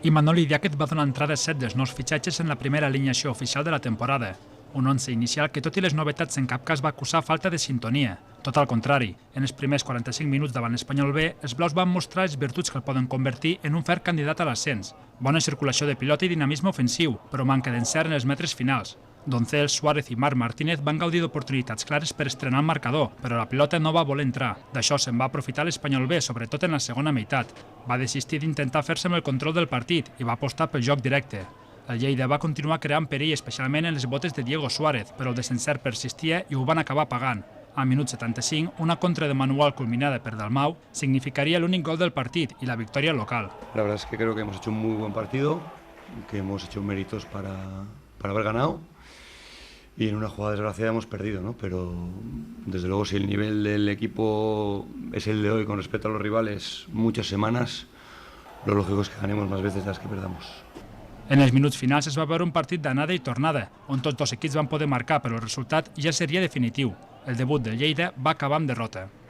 I Manoli Diáquez va donar entrada a 7 dels nous fitxatges en la primera alineació oficial de la temporada. Un 11 inicial que, tot i les novetats, en cap cas va acusar falta de sintonia. Tot al contrari, en els primers 45 minuts davant l'Espanyol B, els blaus van mostrar les virtuts que el poden convertir en un fert candidat a l'ascens. Bona circulació de pilota i dinamisme ofensiu, però manca d'encert en els metres finals. Doncel, Suárez i Marc Martínez van gaudir d'oportunitats clares per estrenar el marcador, però la pilota no va voler entrar. D'això se'n va aprofitar l'Espanyol B, sobretot en la segona meitat. Va desistir d'intentar fer-se amb el control del partit i va apostar pel joc directe. El Lleida va continuar creant perill, especialment en les botes de Diego Suárez, però el desencert persistia i ho van acabar pagant. A minut 75, una contra de manual culminada per Dalmau significaria l'únic gol del partit i la victòria local. La verdad es que creo que hemos hecho un muy buen partido, que hemos hecho méritos para haber ganado. Y en una jugada desgraciada hemos perdido, ¿no? Pero desde luego si el nivel del equipo es el de hoy con respecto a los rivales muchas semanas, lo lógico es que ganemos más veces de las que perdamos. En els minuts finals es va veure un partit d'anada i tornada, on tots dos equips van poder marcar, però el resultat ja seria definitiu. El debut del Lleida va acabar amb derrota.